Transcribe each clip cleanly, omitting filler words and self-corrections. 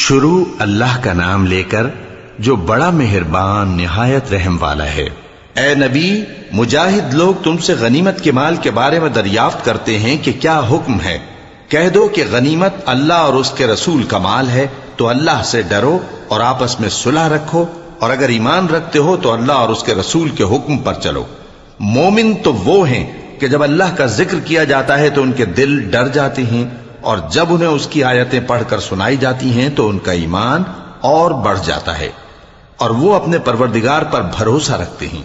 شروع اللہ کا نام لے کر جو بڑا مہربان نہایت رحم والا ہے۔ اے نبی، مجاہد لوگ تم سے غنیمت کے مال کے بارے میں دریافت کرتے ہیں کہ کیا حکم ہے۔ کہہ دو کہ غنیمت اللہ اور اس کے رسول کا مال ہے، تو اللہ سے ڈرو اور آپس میں صلح رکھو، اور اگر ایمان رکھتے ہو تو اللہ اور اس کے رسول کے حکم پر چلو۔ مومن تو وہ ہیں کہ جب اللہ کا ذکر کیا جاتا ہے تو ان کے دل ڈر جاتے ہیں، اور جب انہیں اس کی آیتیں پڑھ کر سنائی جاتی ہیں تو ان کا ایمان اور بڑھ جاتا ہے، اور وہ اپنے پروردگار پر بھروسہ رکھتے ہیں،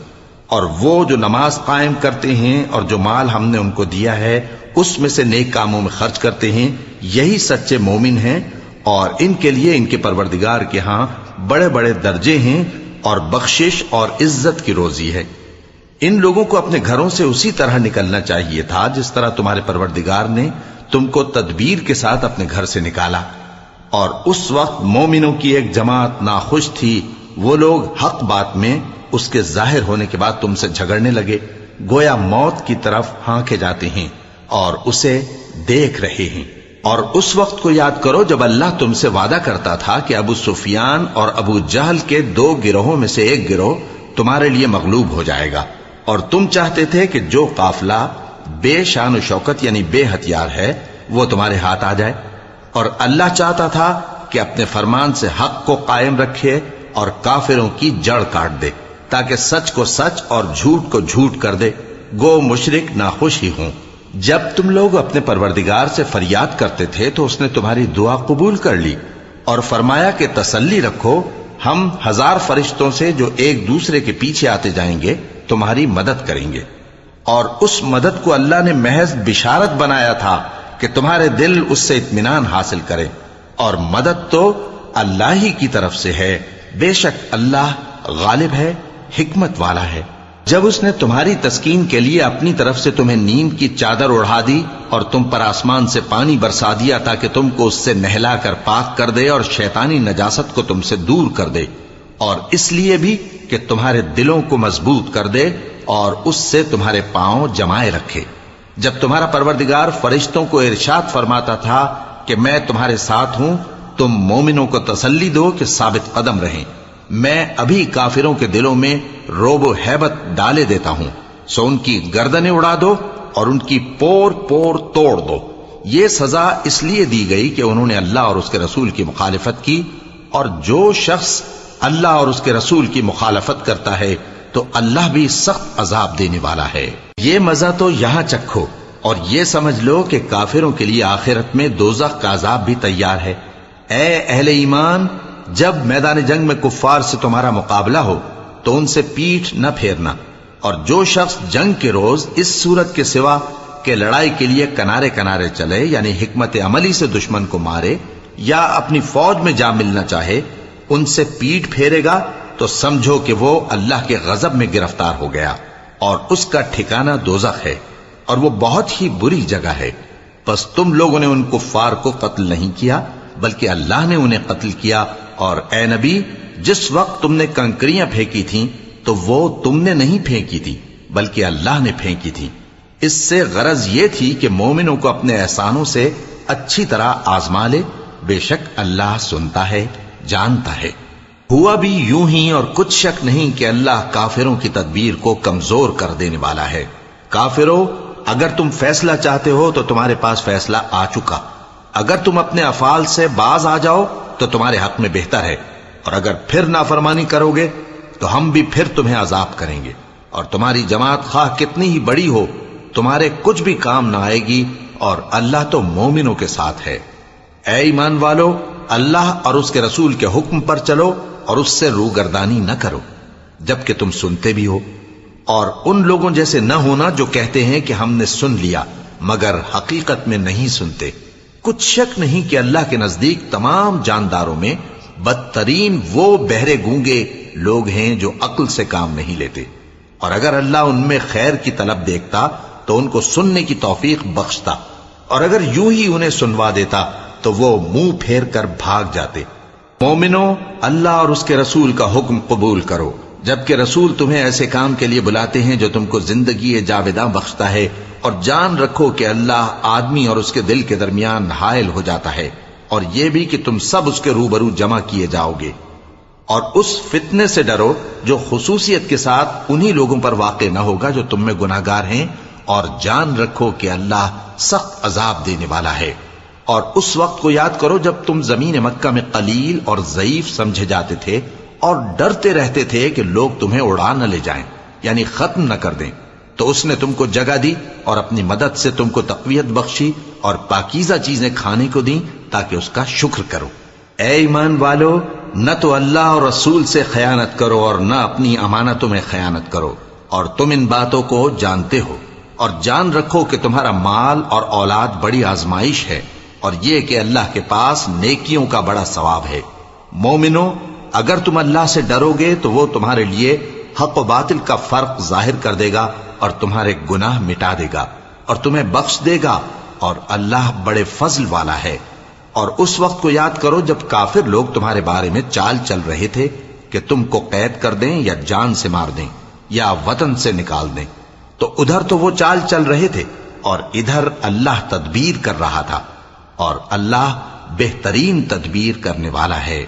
اور وہ جو نماز قائم کرتے ہیں اور جو مال ہم نے ان کو دیا ہے اس میں سے نیک کاموں میں خرچ کرتے ہیں، یہی سچے مومن ہیں، اور ان کے لیے ان کے پروردگار کے ہاں بڑے بڑے درجے ہیں اور بخشش اور عزت کی روزی ہے۔ ان لوگوں کو اپنے گھروں سے اسی طرح نکلنا چاہیے تھا جس طرح تمہارے پروردگار نے تم کو تدبیر کے ساتھ اپنے گھر سے نکالا، اور اس وقت مومنوں کی ایک جماعت ناخوش تھی، وہ لوگ حق بات میں اس کے ظاہر ہونے کے بعد تم سے جھگڑنے لگے، گویا موت کی طرف ہانکے جاتے ہیں اور اسے دیکھ رہے ہیں۔ اور اس وقت کو یاد کرو جب اللہ تم سے وعدہ کرتا تھا کہ ابو سفیان اور ابو جہل کے 2 گروہوں میں سے ایک گروہ تمہارے لیے مغلوب ہو جائے گا، اور تم چاہتے تھے کہ جو قافلہ بے شان و شوکت یعنی بے ہتھیار ہے وہ تمہارے ہاتھ آ جائے، اور اللہ چاہتا تھا کہ اپنے فرمان سے حق کو قائم رکھے اور کافروں کی جڑ کاٹ دے، تاکہ سچ کو سچ اور جھوٹ کو جھوٹ کر دے، گو مشرک ناخوش ہی ہوں۔ جب تم لوگ اپنے پروردگار سے فریاد کرتے تھے تو اس نے تمہاری دعا قبول کر لی اور فرمایا کہ تسلی رکھو، ہم 1000 فرشتوں سے جو ایک دوسرے کے پیچھے آتے جائیں گے تمہاری مدد کریں گے۔ اور اس مدد کو اللہ نے محض بشارت بنایا تھا کہ تمہارے دل اس سے اطمینان حاصل کرے، اور مدد تو اللہ ہی کی طرف سے ہے، بے شک اللہ غالب ہے، حکمت والا ہے۔ جب اس نے تمہاری تسکین کے لیے اپنی طرف سے تمہیں نیند کی چادر اڑھا دی اور تم پر آسمان سے پانی برسا دیا تاکہ تم کو اس سے نہلا کر پاک کر دے اور شیطانی نجاست کو تم سے دور کر دے، اور اس لیے بھی کہ تمہارے دلوں کو مضبوط کر دے اور اس سے تمہارے پاؤں جمائے رکھے، جب تمہارا پروردگار فرشتوں کو ارشاد فرماتا تھا کہ میں تمہارے ساتھ ہوں، تم مومنوں کو تسلی دو کہ ثابت قدم رہیں، میں ابھی کافروں کے دلوں میں روب و ہیبت ڈالے دیتا ہوں، سو ان کی گردنیں اڑا دو اور ان کی پور پور توڑ دو۔ یہ سزا اس لیے دی گئی کہ انہوں نے اللہ اور اس کے رسول کی مخالفت کی، اور جو شخص اللہ اور اس کے رسول کی مخالفت کرتا ہے تو اللہ بھی سخت عذاب دینے والا ہے۔ یہ مزہ تو یہاں چکھو، اور یہ سمجھ لو کہ کافروں کے لیے آخرت میں دوزخ کا عذاب بھی تیار ہے۔ اے اہل ایمان، جب میدان جنگ میں کفار سے تمہارا مقابلہ ہو تو ان سے پیٹھ نہ پھیرنا، اور جو شخص جنگ کے روز اس صورت کے سوا کہ لڑائی کے لیے کنارے کنارے چلے یعنی حکمت عملی سے دشمن کو مارے یا اپنی فوج میں جا ملنا چاہے، ان سے پیٹھ پھیرے گا تو سمجھو کہ وہ اللہ کے غضب میں گرفتار ہو گیا، اور اس کا ٹھکانہ دوزخ ہے، اور وہ بہت ہی بری جگہ ہے۔ پس تم لوگوں نے ان کفار کو قتل نہیں کیا بلکہ اللہ نے انہیں قتل کیا، اور اے نبی، جس وقت تم نے کنکریاں پھینکی تھیں تو وہ تم نے نہیں پھینکی تھی بلکہ اللہ نے پھینکی تھی۔ اس سے غرض یہ تھی کہ مومنوں کو اپنے احسانوں سے اچھی طرح آزما لے، بے شک اللہ سنتا ہے، جانتا ہے۔ ہوا بھی یوں ہی، اور کچھ شک نہیں کہ اللہ کافروں کی تدبیر کو کمزور کر دینے والا ہے۔ کافروں، اگر تم فیصلہ چاہتے ہو تو تمہارے پاس فیصلہ آ چکا، اگر تم اپنے افعال سے باز آ جاؤ تو تمہارے حق میں بہتر ہے، اور اگر پھر نافرمانی کرو گے تو ہم بھی پھر تمہیں عذاب کریں گے، اور تمہاری جماعت خواہ کتنی ہی بڑی ہو تمہارے کچھ بھی کام نہ آئے گی، اور اللہ تو مومنوں کے ساتھ ہے۔ اے ایمان والو، اللہ اور اس کے رسول کے حکم پر چلو اور اس سے روگردانی نہ کرو جبکہ تم سنتے بھی ہو، اور ان لوگوں جیسے نہ ہونا جو کہتے ہیں کہ ہم نے سن لیا مگر حقیقت میں نہیں سنتے۔ کچھ شک نہیں کہ اللہ کے نزدیک تمام جانداروں میں بدترین وہ بہرے گونگے لوگ ہیں جو عقل سے کام نہیں لیتے، اور اگر اللہ ان میں خیر کی طلب دیکھتا تو ان کو سننے کی توفیق بخشتا، اور اگر یوں ہی انہیں سنوا دیتا تو وہ منہ پھیر کر بھاگ جاتے۔ مومنوں، اللہ اور اس کے رسول کا حکم قبول کرو، جبکہ رسول تمہیں ایسے کام کے لیے بلاتے ہیں جو تم کو زندگی جاوداں بخشتا ہے، اور جان رکھو کہ اللہ آدمی اور اس کے دل کے درمیان حائل ہو جاتا ہے، اور یہ بھی کہ تم سب اس کے روبرو جمع کیے جاؤ گے. اور اس فتنے سے ڈرو جو خصوصیت کے ساتھ انہی لوگوں پر واقع نہ ہوگا جو تم میں گناہگار ہیں، اور جان رکھو کہ اللہ سخت عذاب دینے والا ہے. اور اس وقت کو یاد کرو جب تم زمین مکہ میں قلیل اور ضعیف سمجھے جاتے تھے اور ڈرتے رہتے تھے کہ لوگ تمہیں اڑا نہ لے جائیں، یعنی ختم نہ کر دیں. تو اس نے تم کو جگہ دی اور اپنی مدد سے تم کو تقویت بخشی اور پاکیزہ چیزیں کھانے کو دیں تاکہ اس کا شکر کرو. اے ایمان والو، نہ تو اللہ اور رسول سے خیانت کرو اور نہ اپنی امانتوں میں خیانت کرو، اور تم ان باتوں کو جانتے ہو. اور جان رکھو کہ تمہارا مال اور اولاد بڑی آزمائش ہے، اور یہ کہ اللہ کے پاس نیکیوں کا بڑا ثواب ہے. مومنو، اگر تم اللہ سے ڈرو گے تو وہ تمہارے لیے حق و باطل کا فرق ظاہر کر دے گا اور تمہارے گناہ مٹا دے گا اور تمہیں بخش دے گا، اور اللہ بڑے فضل والا ہے. اور اس وقت کو یاد کرو جب کافر لوگ تمہارے بارے میں چال چل رہے تھے کہ تم کو قید کر دیں یا جان سے مار دیں یا وطن سے نکال دیں. تو ادھر تو وہ چال چل رہے تھے اور ادھر اللہ تدبیر کر رہا تھا، اور اللہ بہترین تدبیر کرنے والا ہے.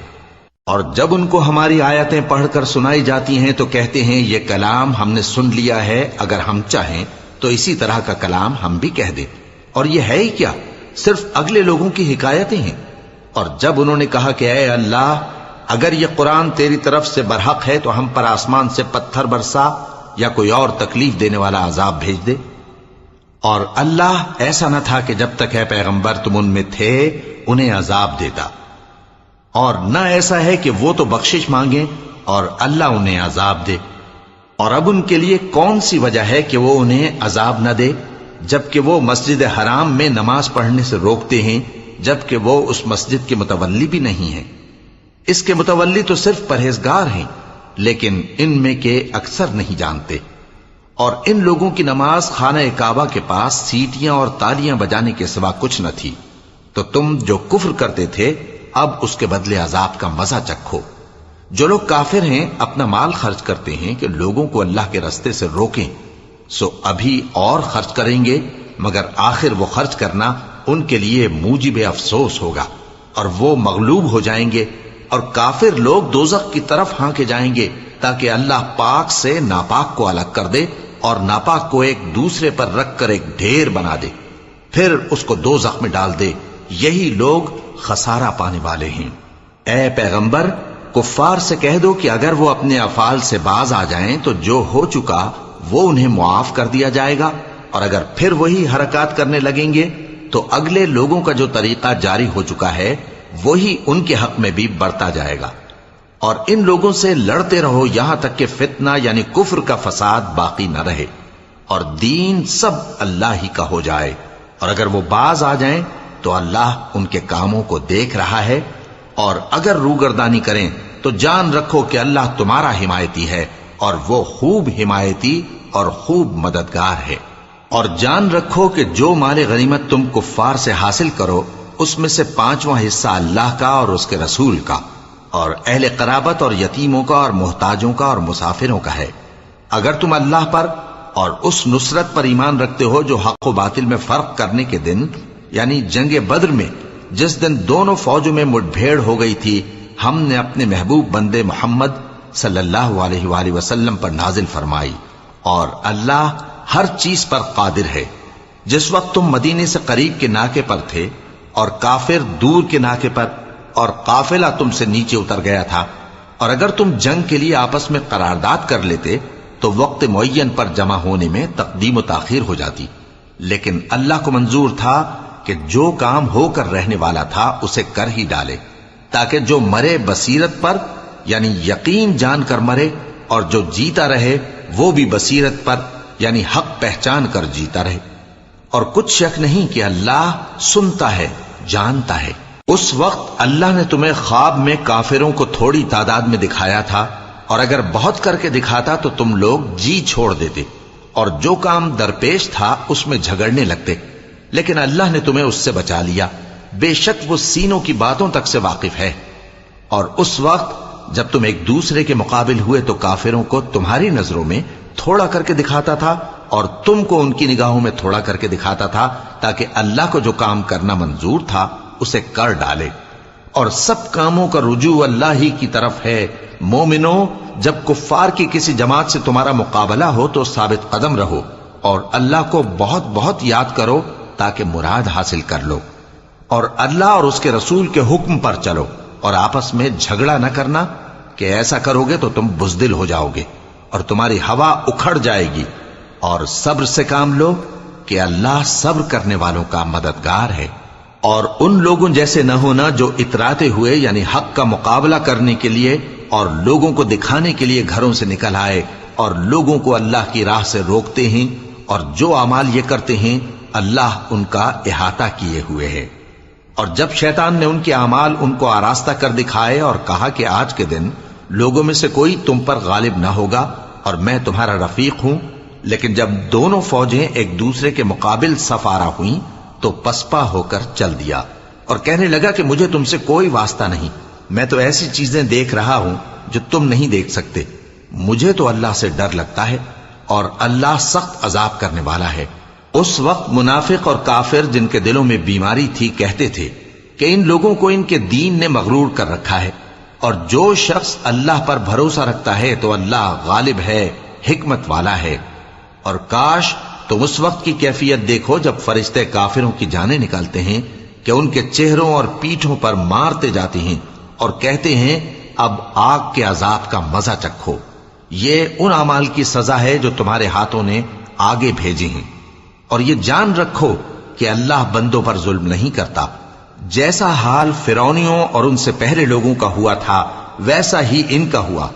اور جب ان کو ہماری آیتیں پڑھ کر سنائی جاتی ہیں تو کہتے ہیں یہ کلام ہم نے سن لیا ہے، اگر ہم چاہیں تو اسی طرح کا کلام ہم بھی کہہ دیں. اور یہ ہے ہی کیا، صرف اگلے لوگوں کی حکایتیں ہیں. اور جب انہوں نے کہا کہ اے اللہ، اگر یہ قرآن تیری طرف سے برحق ہے تو ہم پر آسمان سے پتھر برسا یا کوئی اور تکلیف دینے والا عذاب بھیج دے. اور اللہ ایسا نہ تھا کہ جب تک اے پیغمبر تم ان میں تھے انہیں عذاب دیتا، اور نہ ایسا ہے کہ وہ تو بخشش مانگیں اور اللہ انہیں عذاب دے. اور اب ان کے لیے کون سی وجہ ہے کہ وہ انہیں عذاب نہ دے، جبکہ وہ مسجد حرام میں نماز پڑھنے سے روکتے ہیں، جبکہ وہ اس مسجد کے متولی بھی نہیں ہیں. اس کے متولی تو صرف پرہیزگار ہیں، لیکن ان میں کے اکثر نہیں جانتے. اور ان لوگوں کی نماز خانہ کعبہ کے پاس سیٹیاں اور تالیاں بجانے کے سوا کچھ نہ تھی. تو تم جو کفر کرتے تھے اب اس کے بدلے عذاب کا مزہ چکھو. جو لوگ کافر ہیں اپنا مال خرچ کرتے ہیں کہ لوگوں کو اللہ کے راستے سے روکیں، سو ابھی اور خرچ کریں گے، مگر آخر وہ خرچ کرنا ان کے لیے موجب افسوس ہوگا اور وہ مغلوب ہو جائیں گے. اور کافر لوگ دوزخ کی طرف ہانکے جائیں گے تاکہ اللہ پاک سے ناپاک کو الگ کر دے اور ناپاک کو ایک دوسرے پر رکھ کر ایک ڈھیر بنا دے، پھر اس کو دوزخ میں ڈال دے. یہی لوگ خسارہ پانے والے ہیں. اے پیغمبر، کفار سے کہہ دو کہ اگر وہ اپنے افعال سے باز آ جائیں تو جو ہو چکا وہ انہیں معاف کر دیا جائے گا، اور اگر پھر وہی حرکات کرنے لگیں گے تو اگلے لوگوں کا جو طریقہ جاری ہو چکا ہے وہی ان کے حق میں بھی بڑھتا جائے گا. اور ان لوگوں سے لڑتے رہو یہاں تک کہ فتنہ یعنی کفر کا فساد باقی نہ رہے اور دین سب اللہ ہی کا ہو جائے. اور اگر وہ باز آ جائیں تو اللہ ان کے کاموں کو دیکھ رہا ہے، اور اگر روگردانی کریں تو جان رکھو کہ اللہ تمہارا حمایتی ہے اور وہ خوب حمایتی اور خوب مددگار ہے. اور جان رکھو کہ جو مال غنیمت تم کفار سے حاصل کرو اس میں سے 5واں حصہ اللہ کا اور اس کے رسول کا اور اہل قرابت اور یتیموں کا اور محتاجوں کا اور مسافروں کا ہے. اگر تم اللہ پر اور اس نصرت پر ایمان رکھتے ہو جو حق و باطل میں فرق کرنے کے دن یعنی جنگ بدر میں جس دن دونوں فوجوں میں مٹبھیڑ ہو گئی تھی، ہم نے اپنے محبوب بندے محمد صلی اللہ علیہ وآلہ وسلم پر نازل فرمائی، اور اللہ ہر چیز پر قادر ہے. جس وقت تم مدینے سے قریب کے ناکے پر تھے اور کافر دور کے ناکے پر، اور قافلہ تم سے نیچے اتر گیا تھا، اور اگر تم جنگ کے لیے آپس میں قرارداد کر لیتے تو وقت معین پر جمع ہونے میں تقدیم و تاخیر ہو جاتی، لیکن اللہ کو منظور تھا کہ جو کام ہو کر رہنے والا تھا اسے کر ہی ڈالے، تاکہ جو مرے بصیرت پر یعنی یقین جان کر مرے، اور جو جیتا رہے وہ بھی بصیرت پر یعنی حق پہچان کر جیتا رہے. اور کچھ شک نہیں کہ اللہ سنتا ہے، جانتا ہے. اس وقت اللہ نے تمہیں خواب میں کافروں کو تھوڑی تعداد میں دکھایا تھا، اور اگر بہت کر کے دکھاتا تو تم لوگ جی چھوڑ دیتے اور جو کام درپیش تھا اس میں جھگڑنے لگتے، لیکن اللہ نے تمہیں اس سے بچا لیا. بے شک وہ سینوں کی باتوں تک سے واقف ہے. اور اس وقت جب تم ایک دوسرے کے مقابل ہوئے تو کافروں کو تمہاری نظروں میں تھوڑا کر کے دکھاتا تھا اور تم کو ان کی نگاہوں میں تھوڑا کر کے دکھاتا تھا، تاکہ اللہ کو جو کام کرنا منظور تھا اسے کر ڈالے. اور سب کاموں کا رجوع اللہ ہی کی طرف ہے۔ مومنو، جب کفار کی کسی جماعت سے تمہارا مقابلہ ہو تو ثابت قدم رہو اور اللہ کو بہت بہت یاد کرو تاکہ مراد حاصل کر لو، اور اللہ اور اس کے رسول کے حکم پر چلو، اور آپس میں جھگڑا نہ کرنا کہ ایسا کرو گے تو تم بزدل ہو جاؤ گے اور تمہاری ہوا اکھڑ جائے گی، اور صبر سے کام لو کہ اللہ صبر کرنے والوں کا مددگار ہے۔ اور ان لوگوں جیسے نہ ہونا جو اتراتے ہوئے یعنی حق کا مقابلہ کرنے کے لیے اور لوگوں کو دکھانے کے لیے گھروں سے نکل آئے اور لوگوں کو اللہ کی راہ سے روکتے ہیں، اور جو اعمال یہ کرتے ہیں اللہ ان کا احاطہ کیے ہوئے ہے۔ اور جب شیطان نے ان کے اعمال ان کو آراستہ کر دکھائے اور کہا کہ آج کے دن لوگوں میں سے کوئی تم پر غالب نہ ہوگا اور میں تمہارا رفیق ہوں، لیکن جب دونوں فوجیں ایک دوسرے کے مقابل صف آرا ہوئیں تو پسپا ہو کر چل دیا اور کہنے لگا کہ مجھے تم سے کوئی واسطہ نہیں، میں تو ایسی چیزیں دیکھ رہا ہوں جو تم نہیں دیکھ سکتے، مجھے تو اللہ سے ڈر لگتا ہے اور اللہ سخت عذاب کرنے والا ہے۔ اس وقت منافق اور کافر جن کے دلوں میں بیماری تھی کہتے تھے کہ ان لوگوں کو ان کے دین نے مغرور کر رکھا ہے، اور جو شخص اللہ پر بھروسہ رکھتا ہے تو اللہ غالب ہے، حکمت والا ہے۔ اور کاش تم اس وقت کی کیفیت دیکھو جب فرشتے کافروں کی جانیں نکالتے ہیں کہ ان کے چہروں اور پیٹھوں پر مارتے جاتے ہیں اور کہتے ہیں اب آگ کے عذاب کا مزہ چکھو، یہ ان اعمال کی سزا ہے جو تمہارے ہاتھوں نے آگے بھیجے ہیں۔ اور یہ جان رکھو کہ اللہ بندوں پر ظلم نہیں کرتا، جیسا حال فرعونیوں اور ان سے پہلے لوگوں کا ہوا تھا ویسا ہی ان کا ہوا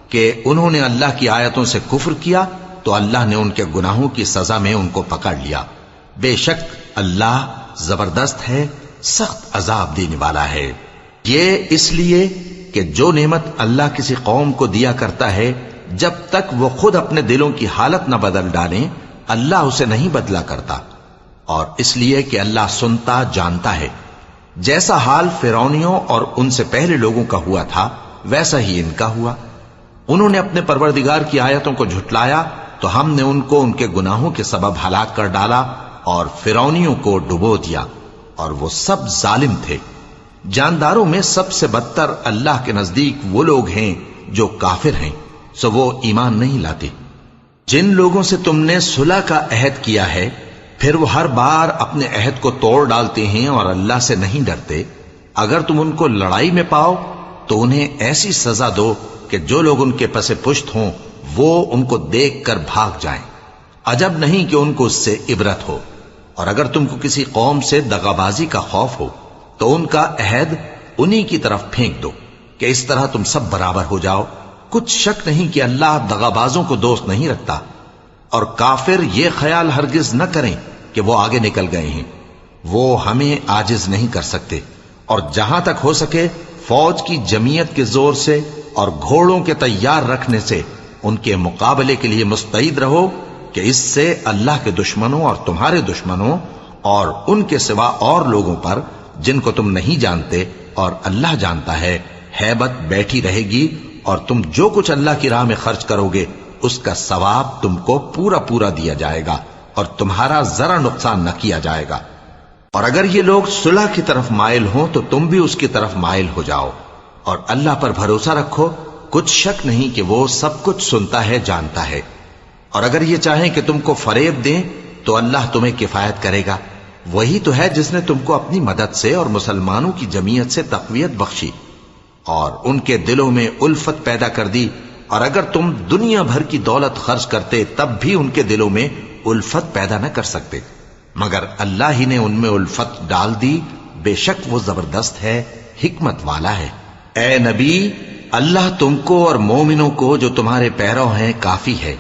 کہ انہوں نے اللہ کی آیتوں سے کفر کیا تو اللہ نے ان کے گناہوں کی سزا میں ان کو پکڑ لیا۔ بے شک اللہ زبردست ہے، سخت عذاب دینے والا ہے۔ یہ اس لیے کہ جو نعمت اللہ کسی قوم کو دیا کرتا ہے جب تک وہ خود اپنے دلوں کی حالت نہ بدل ڈالیں اللہ اسے نہیں بدلا کرتا، اور اس لیے کہ اللہ سنتا جانتا ہے۔ جیسا حال فرعونیوں اور ان سے پہلے لوگوں کا ہوا تھا ویسا ہی ان کا ہوا۔ انہوں نے اپنے پروردگار کی آیتوں کو جھٹلایا تو ہم نے ان کو ان کے گناہوں کے سبب ہلاک کر ڈالا اور فرعونیوں کو ڈبو دیا، اور وہ سب ظالم تھے۔ جانداروں میں سب سے بدتر اللہ کے نزدیک وہ لوگ ہیں جو کافر ہیں، سو وہ ایمان نہیں لاتے۔ جن لوگوں سے تم نے صلح کا عہد کیا ہے پھر وہ ہر بار اپنے عہد کو توڑ ڈالتے ہیں اور اللہ سے نہیں ڈرتے، اگر تم ان کو لڑائی میں پاؤ تو انہیں ایسی سزا دو کہ جو لوگ ان کے پس پشت ہوں وہ ان کو دیکھ کر بھاگ جائیں، عجب نہیں کہ ان کو اس سے عبرت ہو۔ اور اگر تم کو کسی قوم سے دغابازی کا خوف ہو تو ان کا عہد انہی کی طرف پھینک دو کہ اس طرح تم سب برابر ہو جاؤ۔ کچھ شک نہیں کہ اللہ دغابازوں کو دوست نہیں رکھتا، اور کافر یہ خیال ہرگز نہ کریں کہ وہ آگے نکل گئے ہیں، وہ ہمیں عاجز نہیں کر سکتے۔ اور جہاں تک ہو سکے فوج کی جمعیت کے زور سے اور گھوڑوں کے تیار رکھنے سے ان کے مقابلے کے لیے مستعد رہو کہ اس سے اللہ کے دشمنوں اور تمہارے دشمنوں اور ان کے سوا اور لوگوں پر جن کو تم نہیں جانتے اور اللہ جانتا ہے ہیبت بیٹھی رہے گی، اور تم جو کچھ اللہ کی راہ میں خرچ کرو گے اس کا ثواب تم کو پورا پورا دیا جائے گا اور تمہارا ذرا نقصان نہ کیا جائے گا۔ اور اگر یہ لوگ صلح کی طرف مائل ہوں تو تم بھی اس کی طرف مائل ہو جاؤ، اور اللہ پر بھروسہ رکھو، کچھ شک نہیں کہ وہ سب کچھ سنتا ہے جانتا ہے۔ اور اگر یہ چاہیں کہ تم کو فریب دیں تو اللہ تمہیں کفایت کرے گا، وہی تو ہے جس نے تم کو اپنی مدد سے اور مسلمانوں کی جمعیت سے تقویت بخشی اور ان کے دلوں میں الفت پیدا کر دی، اور اگر تم دنیا بھر کی دولت خرچ کرتے تب بھی ان کے دلوں میں الفت پیدا نہ کر سکتے، مگر اللہ ہی نے ان میں الفت ڈال دی، بے شک وہ زبردست ہے، حکمت والا ہے۔ اے نبی، اللہ تم کو اور مومنوں کو جو تمہارے پیرو ہیں کافی ہے۔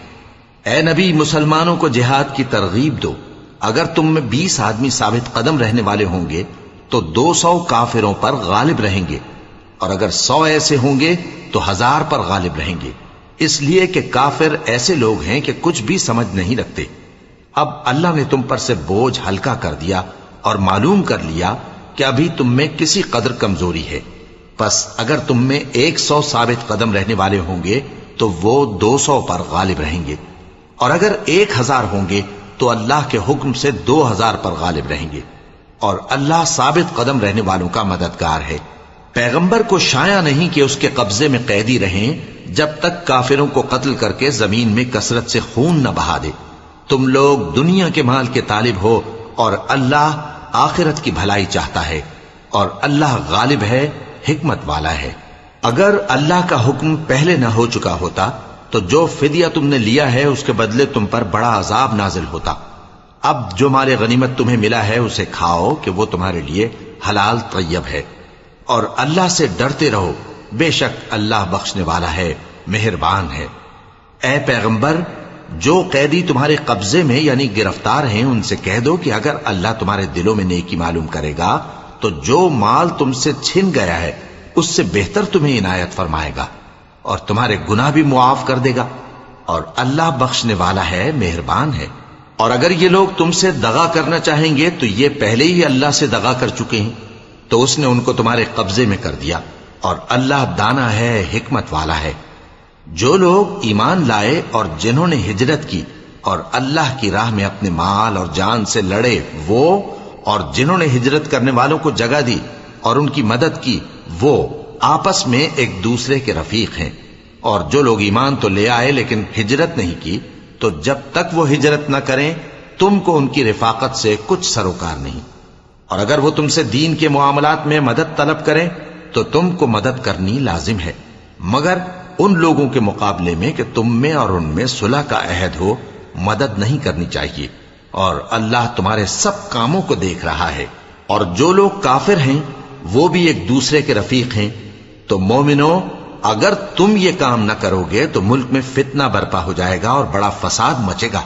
اے نبی، مسلمانوں کو جہاد کی ترغیب دو۔ اگر تم میں 20 آدمی ثابت قدم رہنے والے ہوں گے تو 200 کافروں پر غالب رہیں گے، اور اگر 100 ایسے ہوں گے تو 1000 پر غالب رہیں گے، اس لیے کہ کافر ایسے لوگ ہیں کہ کچھ بھی سمجھ نہیں رکھتے۔ اب اللہ نے تم پر سے بوجھ ہلکا کر دیا اور معلوم کر لیا کہ ابھی تم میں کسی قدر کمزوری ہے، پس اگر تم میں 100 ثابت قدم رہنے والے ہوں گے تو وہ 200 پر غالب رہیں گے، اور اگر 1000 ہوں گے تو اللہ کے حکم سے 2000 پر غالب رہیں گے، اور اللہ ثابت قدم رہنے والوں کا مددگار ہے۔ پیغمبر کو شایع نہیں کہ اس کے قبضے میں قیدی رہیں جب تک کافروں کو قتل کر کے زمین میں کثرت سے خون نہ بہا دے۔ تم لوگ دنیا کے مال کے طالب ہو اور اللہ آخرت کی بھلائی چاہتا ہے، اور اللہ غالب ہے، حکمت والا ہے۔ اگر اللہ کا حکم پہلے نہ ہو چکا ہوتا تو جو فدیہ تم نے لیا ہے اس کے بدلے تم پر بڑا عذاب نازل ہوتا۔ اب جو مال غنیمت تمہیں ملا ہے اسے کھاؤ کہ وہ تمہارے لیے حلال طیب ہے، اور اللہ سے ڈرتے رہو، بے شک اللہ بخشنے والا ہے، مہربان ہے۔ اے پیغمبر، جو قیدی تمہارے قبضے میں یعنی گرفتار ہیں ان سے کہہ دو کہ اگر اللہ تمہارے دلوں میں نیکی معلوم کرے گا تو جو مال تم سے چھن گیا ہے اس سے بہتر تمہیں عنایت فرمائے گا اور تمہارے گناہ بھی معاف کر دے گا، اور اللہ بخشنے والا ہے، مہربان ہے۔ اور اگر یہ لوگ تم سے دغا کرنا چاہیں گے تو یہ پہلے ہی اللہ سے دغا کر چکے ہیں، تو اس نے ان کو تمہارے قبضے میں کر دیا، اور اللہ دانا ہے، حکمت والا ہے۔ جو لوگ ایمان لائے اور جنہوں نے ہجرت کی اور اللہ کی راہ میں اپنے مال اور جان سے لڑے، وہ اور جنہوں نے ہجرت کرنے والوں کو جگہ دی اور ان کی مدد کی، وہ آپس میں ایک دوسرے کے رفیق ہیں۔ اور جو لوگ ایمان تو لے آئے لیکن ہجرت نہیں کی، تو جب تک وہ ہجرت نہ کریں تم کو ان کی رفاقت سے کچھ سروکار نہیں، اور اگر وہ تم سے دین کے معاملات میں مدد طلب کریں تو تم کو مدد کرنی لازم ہے، مگر ان لوگوں کے مقابلے میں کہ تم میں اور ان میں صلح کا عہد ہو مدد نہیں کرنی چاہیے، اور اللہ تمہارے سب کاموں کو دیکھ رہا ہے۔ اور جو لوگ کافر ہیں وہ بھی ایک دوسرے کے رفیق ہیں۔ تو مومنو، اگر تم یہ کام نہ کرو گے تو ملک میں فتنہ برپا ہو جائے گا اور بڑا فساد مچے گا۔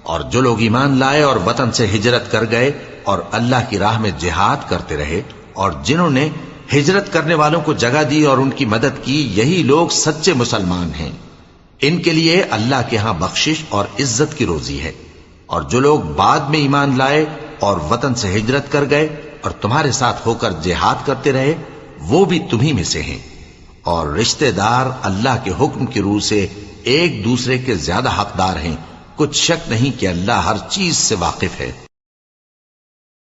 اور جو لوگ ایمان لائے اور وطن سے ہجرت کر گئے اور اللہ کی راہ میں جہاد کرتے رہے، اور جنہوں نے ہجرت کرنے والوں کو جگہ دی اور ان کی مدد کی، یہی لوگ سچے مسلمان ہیں۔ ان کے لیے اللہ کے ہاں بخشش اور عزت کی روزی ہے۔ اور جو لوگ بعد میں ایمان لائے اور وطن سے ہجرت کر گئے اور تمہارے ساتھ ہو کر جہاد کرتے رہے، وہ بھی تمہیں میں سے ہیں۔ اور رشتہ دار اللہ کے حکم کی روح سے ایک دوسرے کے زیادہ حقدار ہیں، کچھ شک نہیں کہ اللہ ہر چیز سے واقف ہے۔